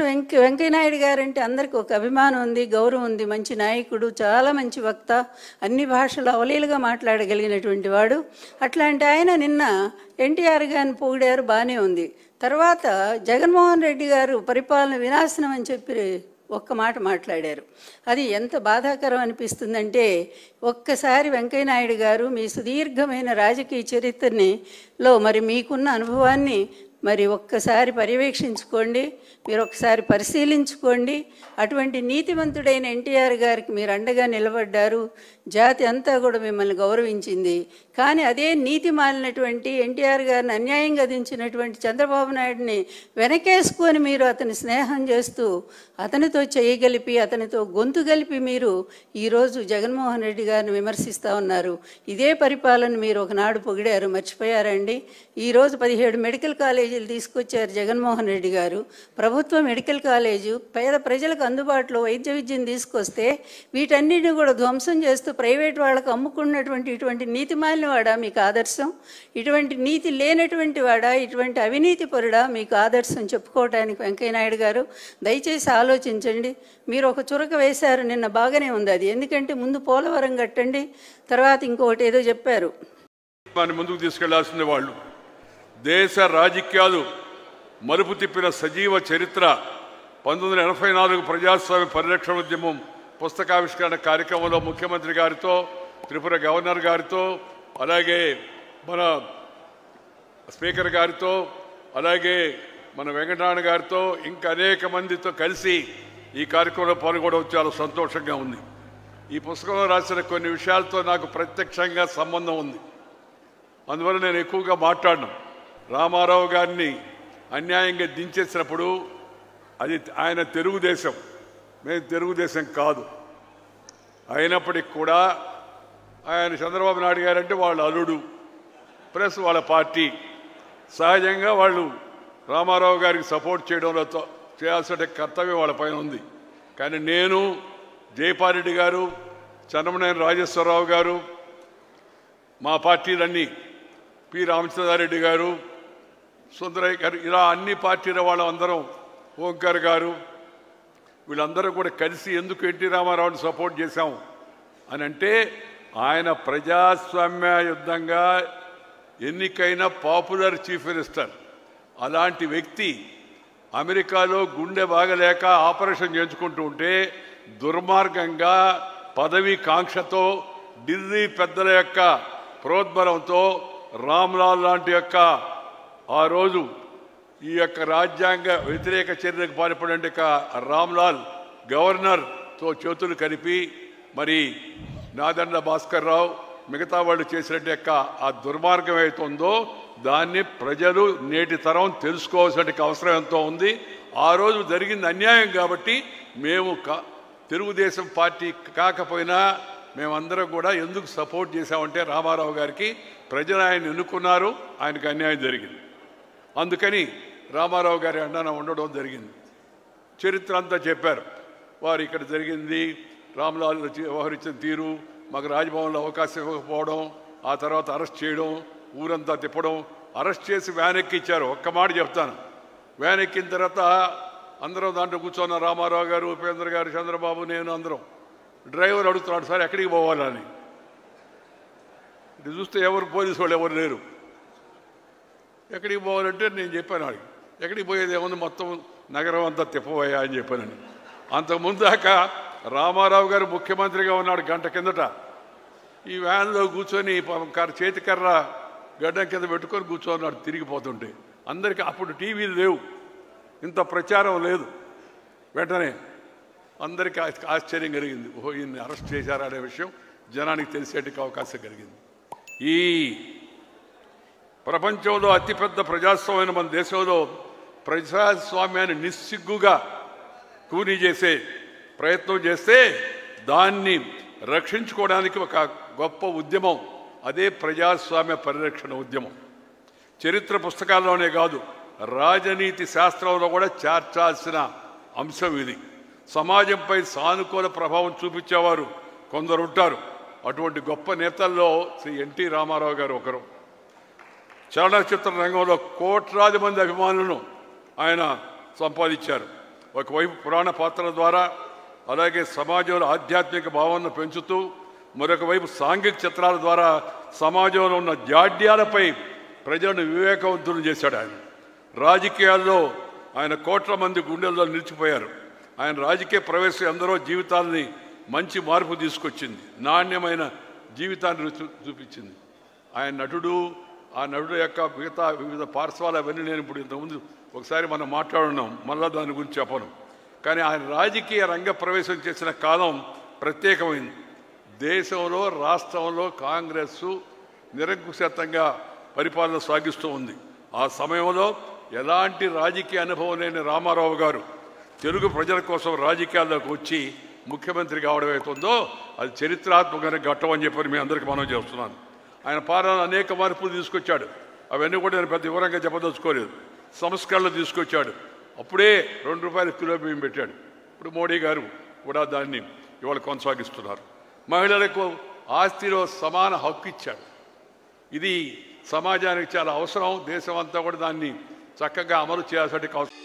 Venkaiah Naidu guarantee అందరికీ ఒక అభిమానం ఉంది, గౌరవం ఉంది. మంచి నాయకుడు, చాలా మంచి వక్త, అన్ని భాషలు అవలీలుగా మాట్లాడగలిగినటువంటి వాడు. అట్లాంటి ఆయన నిన్న ఎన్టీఆర్ గారిని పొగిడారు, బాగానే ఉంది. తర్వాత జగన్మోహన్ రెడ్డి గారు పరిపాలన వినాశనం అని చెప్పి ఒక్క మాట మాట్లాడారు. అది ఎంత బాధాకరం అనిపిస్తుందంటే, ఒక్కసారి వెంకయ్యనాయుడు గారు మీ సుదీర్ఘమైన రాజకీయ చరిత్రలో మరి మీకున్న అనుభవాన్ని మరి ఒక్కసారి పర్యవేక్షించుకోండి, మీరు ఒక్కసారి పరిశీలించుకోండి. అటువంటి నీతివంతుడైన ఎన్టీఆర్ గారికి మీరు అండగా నిలబడ్డారు, జాతి అంతా కూడా మిమ్మల్ని గౌరవించింది. కానీ అదే నీతి మాలినటువంటి ఎన్టీఆర్ గారిని అన్యాయంగా దించినటువంటి చంద్రబాబు నాయుడిని వెనకేసుకొని మీరు అతని స్నేహం చేస్తూ అతనితో చేయగలిపి అతనితో గొంతు కలిపి మీరు ఈరోజు జగన్మోహన్ రెడ్డి గారిని విమర్శిస్తూ ఉన్నారు. ఇదే పరిపాలన మీరు ఒకనాడు పొగిడారు, మర్చిపోయారండి. ఈరోజు 17 మెడికల్ కాలేజీలు తీసుకొచ్చారు జగన్మోహన్ రెడ్డి గారు. ప్రభుత్వ మెడికల్ కాలేజు పేద ప్రజలకు అందుబాటులో వైద్య విద్యను తీసుకొస్తే వీటన్నిటిని కూడా ధ్వంసం చేస్తూ ప్రైవేట్ వాళ్ళకు అమ్ముకున్నటువంటి ఇటువంటి నీతి మాలిన వాడా మీకు ఆదర్శం? ఇటువంటి నీతి లేనటువంటి వాడా, ఇటువంటి అవినీతి పరుడా మీకు ఆదర్శం చెప్పుకోవడానికి? వెంకయ్యనాయుడు గారు దయచేసి ఆలోచించండి. మీరు ఒక చురక వేశారు నిన్న, బాగానే ఉంది అది. ఎందుకంటే ముందు పోలవరం కట్టండి, తర్వాత ఇంకొకటి ఏదో చెప్పారు. ముందుకు తీసుకెళ్లాల్సిన వాళ్ళు దేశ రాజకీయాలు మలుపు తిప్పిన సజీవ చరిత్ర 1984 ప్రజాస్వామ్య పరిరక్షణ ఉద్యమం పుస్తకావిష్కరణ కార్యక్రమంలో ముఖ్యమంత్రి గారితో, త్రిపుర గవర్నర్ గారితో, అలాగే మన స్పీకర్ గారితో, అలాగే మన వెంకటనారాయణ గారితో, ఇంకా అనేక మందితో కలిసి ఈ కార్యక్రమంలో పాల్గొనడం చాలా సంతోషంగా ఉంది. ఈ పుస్తకంలో రాసిన కొన్ని విషయాలతో నాకు ప్రత్యక్షంగా సంబంధం ఉంది. అందువల్ల నేను ఎక్కువగా మాట్లాడను. రామారావు గారిని అన్యాయంగా దించేసినప్పుడు అది ఆయన తెలుగుదేశం, మేము తెలుగుదేశం కాదు. అయినప్పటికి కూడా ఆయన చంద్రబాబు నాయుడు గారంటే వాళ్ళ అల్లుడు ప్లస్ వాళ్ళ పార్టీ. సహజంగా వాళ్ళు రామారావు గారికి సపోర్ట్ చేయడంలో చేయాల్సిన కర్తవ్యం వాళ్ళ పైన ఉంది. కానీ నేను, జైపాల్రెడ్డి గారు, చన్నమనేని రాజేశ్వరరావు గారు, మా పార్టీలన్నీ, పి రామచంద్రారెడ్డి గారు, సుందరయ్య గారు, ఇలా అన్ని పార్టీల వాళ్ళందరం, ఓంకార్ గారు, వీళ్ళందరూ కూడా కలిసి ఎందుకు ఎన్టీ రామారావుని సపోర్ట్ చేశాం అని అంటే, ఆయన ప్రజాస్వామ్యయుద్ధంగా ఎన్నికైన పాపులర్ చీఫ్ మినిస్టర్. అలాంటి వ్యక్తి అమెరికాలో గుండె బాగలేక ఆపరేషన్ చేయించుకుంటూ ఉంటే దుర్మార్గంగా పదవీ కాంక్షతో ఢిల్లీ పెద్దల యొక్క ప్రోద్బలంతో రామ్లాల్ లాంటి యొక్క ఆ రోజు ఈ యొక్క రాజ్యాంగ వ్యతిరేక చర్యలకు పాల్పడే రామ్లాల్ గవర్నర్తో చేతులు కలిపి మరి నాదెండ్ల భాస్కర్ రావు మిగతా వాళ్ళు చేసినట్టు యొక్క ఆ దుర్మార్గం అవుతుందో దాన్ని ప్రజలు నేటి తరం తెలుసుకోవాల్సిన అవసరం ఎంతో ఉంది. ఆ రోజు జరిగింది అన్యాయం కాబట్టి మేము తెలుగుదేశం పార్టీ కాకపోయినా మేమందరం కూడా ఎందుకు సపోర్ట్ చేశామంటే రామారావు గారికి ప్రజలు ఆయన ఎన్నుకున్నారు, ఆయనకు అన్యాయం జరిగింది. అందుకని రామారావు గారి అండన ఉండడం జరిగింది. చరిత్ర అంతా చెప్పారు వారు. ఇక్కడ జరిగింది రామ్లాల్ వ్యవహరించిన తీరు, మాకు రాజ్భవన్లో అవకాశం ఇవ్వకపోవడం, ఆ తర్వాత అరెస్ట్ చేయడం, ఊరంతా తిప్పడం, అరెస్ట్ చేసి వ్యాన్ ఎక్కిచ్చారు. ఒక్క మాట చెప్తాను, వ్యాన్ ఎక్కిన తర్వాత అందరం దాంట్లో కూర్చున్న రామారావు గారు, ఉపేంద్ర గారు, చంద్రబాబు, నేను అందరం. డ్రైవర్ అడుగుతున్నాడు, సార్ ఎక్కడికి పోవాలని. ఇది చూస్తే ఎవరు పోలీసు వాళ్ళు ఎవరు లేరు. ఎక్కడికి పోవాలంటే నేను చెప్పాను వాడికి, ఎక్కడికి పోయేది ఏముంది, మొత్తం నగరం అంతా తిప్పబోయా అని చెప్పానని. అంతకుముందు దాకా రామారావు గారు ముఖ్యమంత్రిగా ఉన్నాడు గంట కిందట. ఈ వ్యాన్లో కూర్చొని చేతికర్ర గడ్డం కింద పెట్టుకొని కూర్చోన్నాడు తిరిగిపోతుంటే. అందరికీ అప్పుడు టీవీలు లేవు, ఇంత ప్రచారం లేదు. వెంటనే అందరికీ ఆశ్చర్యం కలిగింది, ఓహో ఈయన్ని అరెస్ట్ చేశారా అనే విషయం జనానికి తెలిసేటికి అవకాశం కలిగింది. ఈ ప్రపంచంలో అతిపెద్ద ప్రజాస్వామ్యమైన మన దేశంలో ప్రజాస్వామ్యాన్ని నిస్సిగ్గుగా కూనీ చేసే ప్రయత్నం చేస్తే దాన్ని రక్షించుకోవడానికి ఒక గొప్ప ఉద్యమం, అదే ప్రజాస్వామ్య పరిరక్షణ ఉద్యమం. చరిత్ర పుస్తకాల్లోనే కాదు, రాజనీతి శాస్త్రంలో కూడా చేర్చాల్సిన అంశం ఇది. సమాజంపై సానుకూల ప్రభావం చూపించేవారు కొందరు ఉంటారు. అటువంటి గొప్ప నేతల్లో శ్రీ ఎన్టీ రామారావు గారు ఒకరు. చలనచిత్ర రంగంలో కోట్లాది మంది అభిమానులను ఆయన సంపాదించారు. ఒకవైపు పురాణ పాత్రల ద్వారా, అలాగే సమాజంలో ఆధ్యాత్మిక భావనను పెంచుతూ, మరొక వైపు సాంఘిక చిత్రాల ద్వారా సమాజంలో ఉన్న జాడ్యాలపై ప్రజలను వివేకవంతులను చేశాడు. ఆయన రాజకీయాల్లో ఆయన కోట్ల మంది గుండెల్లో నిలిచిపోయారు. ఆయన రాజకీయ ప్రవేశం ఎందరో జీవితాలని మంచి మార్పు తీసుకొచ్చింది, నాణ్యమైన జీవితాన్ని చూపించింది. ఆయన నటుడు, ఆ నటుడు యొక్క మిగతా వివిధ పార్శ్వాలు అవన్నీ నేను ఇప్పుడు ఇంతకుముందు ఒకసారి మనం మాట్లాడున్నాం, మళ్ళా దాని గురించి చెప్పను. కానీ ఆయన రాజకీయ రంగ ప్రవేశం చేసిన కాలం ప్రత్యేకమైంది. దేశంలో, రాష్ట్రంలో కాంగ్రెస్ నిరంకుశత్వంగా పరిపాలన సాగిస్తూ ఉంది. ఆ సమయంలో ఎలాంటి రాజకీయ అనుభవం లేని రామారావు గారు తెలుగు ప్రజల కోసం రాజకీయాల్లోకి వచ్చి ముఖ్యమంత్రి కావడం అవుతుందో అది చరిత్రాత్మకమైన ఘట్టం అని చెప్పి మీ అందరికీ మనం చేస్తున్నాను. ఆయన పాలన అనేక మార్పులు తీసుకొచ్చాడు. అవన్నీ కూడా నేను పెద్ద వివరంగా చెప్పదలుచుకోలేదు. సంస్కరణలు తీసుకొచ్చాడు. అప్పుడే ₹2 కిలో బియ్యం పెట్టాడు. ఇప్పుడు మోడీ గారు కూడా దాన్ని ఇవాళ కొనసాగిస్తున్నారు. మహిళలకు ఆస్తిలో సమాన హక్కు ఇచ్చాడు. ఇది సమాజానికి చాలా అవసరం. దేశం అంతా కూడా దాన్ని చక్కగా అమలు చేయాల్సిన అవసరం.